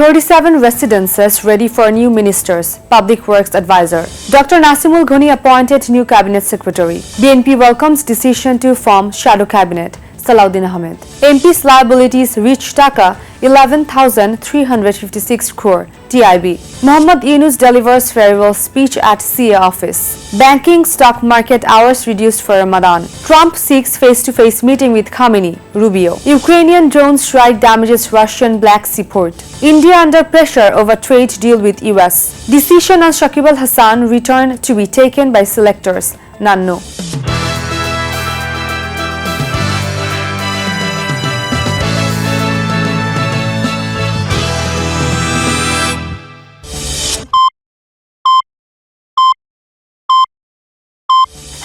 37 residences ready for new ministers, Public Works Advisor. Dr. Nasimul Ghani appointed new cabinet secretary. BNP welcomes decision to form shadow cabinet. Salahuddin Ahmed. MP's liabilities reach Dhaka 11,356 crore. TIB. Mohammad Yunus delivers farewell speech at CA office. Banking stock market hours reduced for Ramadan. Trump seeks face-to-face meeting with Khamenei. Rubio. Ukrainian drone strike damages Russian Black Sea port. India under pressure over trade deal with US. Decision on 𝗞𝗲𝘆𝘄cie𝗿𝗱𝘀 return to be taken by selectors. None know.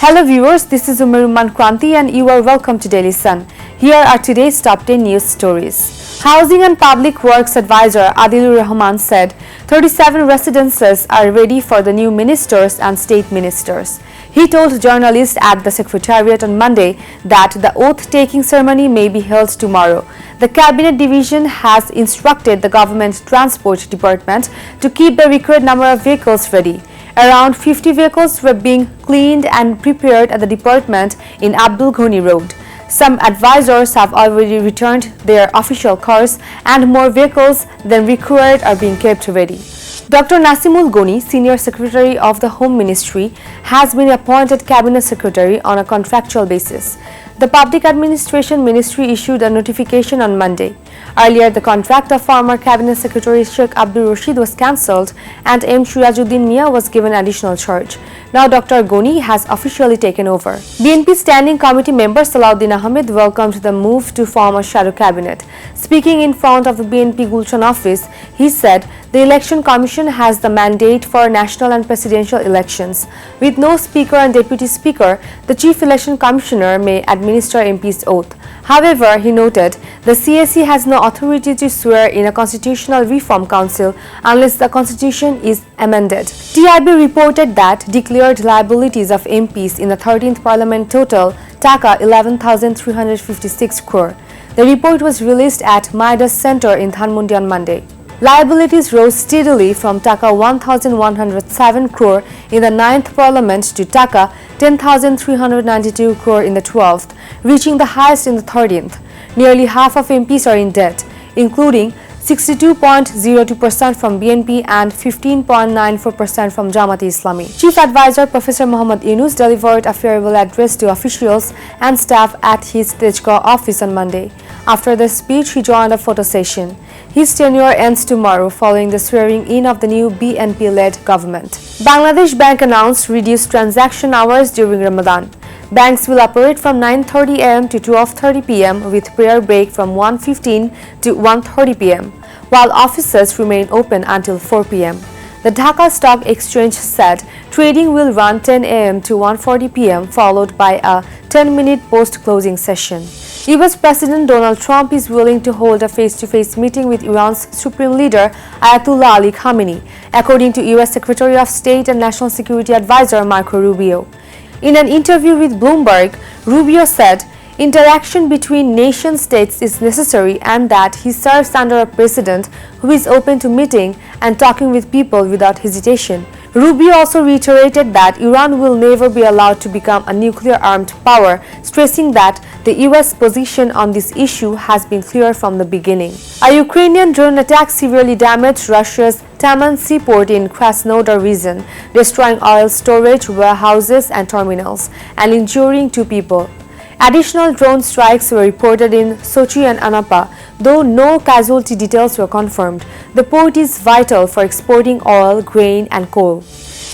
Hello viewers, this is 𝗞𝗲𝘆𝘄cie𝗿𝗱𝘀 and you are welcome to Daily Sun. Here are today's top 10 news stories. Housing and Public Works Advisor Adilur Rahman said 37 residences are ready for the new ministers and state ministers. He told journalists at the Secretariat on Monday that the oath-taking ceremony may be held tomorrow. The Cabinet Division has instructed the Government Transport Department to keep the required number of vehicles ready. Around 50 vehicles were being cleaned and prepared at the department in Abdul Ghani Road. Some advisors have already returned their official cars and more vehicles than required are being kept ready. Dr. Nasimul Ghani, Senior Secretary of the Home Ministry, has been appointed Cabinet Secretary on a contractual basis. The Public Administration Ministry issued a notification on Monday. Earlier, the contract of former Cabinet Secretary Sheikh Abdul Rashid was cancelled and M. Sirajuddin Mia was given additional charge. Now, Dr. Ghani has officially taken over. BNP Standing Committee member Salahuddin Ahmed welcomed the move to form a shadow cabinet. Speaking in front of the BNP Gulshan office, he said the Election Commission has the mandate for national and presidential elections. With no Speaker and Deputy Speaker, the Chief Election Commissioner may administer MP's oath. However, he noted the CAC has no authority to swear in a Constitutional Reform Council unless the Constitution is amended. TIB reported that declared liabilities of MPs in the 13th Parliament total Dhaka 11,356 crore. The report was released at Midas Center in Dhanmondi on Monday. Liabilities rose steadily from Dhaka 1,107 crore in the 9th Parliament to Dhaka 10,392 crore in the 12th, reaching the highest in the 13th. Nearly half of MPs are in debt, including 62.02% from BNP and 15.94% from Jamaat-e-Islami. Chief Advisor Professor Mohammad Yunus delivered a farewell address to officials and staff at his Tejgaon office on Monday. After the speech, he joined a photo session. His tenure ends tomorrow following the swearing-in of the new BNP-led government. Bangladesh Bank announced reduced transaction hours during Ramadan. Banks will operate from 9:30 am to 12:30 pm with prayer break from 1:15 to 1:30 pm, while offices remain open until 4 pm. The Dhaka Stock Exchange said trading will run 10 am to 1:40 pm followed by a 10-minute post-closing session. US President Donald Trump is willing to hold a face-to-face meeting with Iran's Supreme Leader Ayatollah Ali Khamenei, according to US Secretary of State and National Security Advisor Marco Rubio. In an interview with Bloomberg, Rubio said interaction between nation-states is necessary and that he serves under a president who is open to meeting and talking with people without hesitation. Rubio also reiterated that Iran will never be allowed to become a nuclear-armed power, stressing that the US position on this issue has been clear from the beginning. A Ukrainian drone attack severely damaged Russia's Taman seaport in Krasnodar region, destroying oil storage, warehouses and terminals, and injuring 2 people. Additional drone strikes were reported in Sochi and Anapa, though no casualty details were confirmed. The port is vital for exporting oil, grain and coal.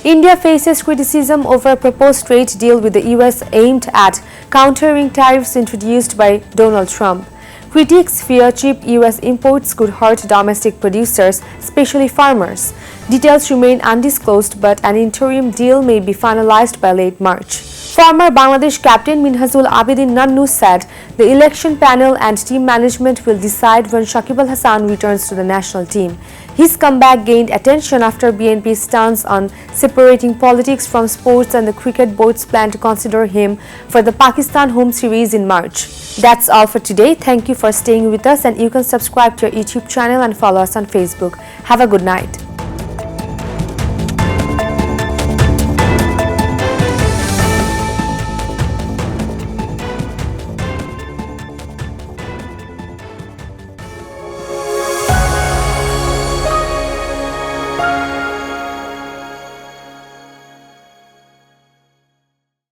India faces criticism over a proposed trade deal with the US aimed at countering tariffs introduced by Donald Trump. Critics fear cheap US imports could hurt domestic producers, especially farmers. Details remain undisclosed, but an interim deal may be finalized by late March. Former Bangladesh captain Minhajul Abidin Nannu said the election panel and team management will decide when Shakib Al Hasan returns to the national team. His comeback gained attention after BNP's stance on separating politics from sports and the cricket board's plan to consider him for the Pakistan home series in March. That's all for today. Thank you for staying with us, and you can subscribe to our YouTube channel and follow us on Facebook. Have a good night.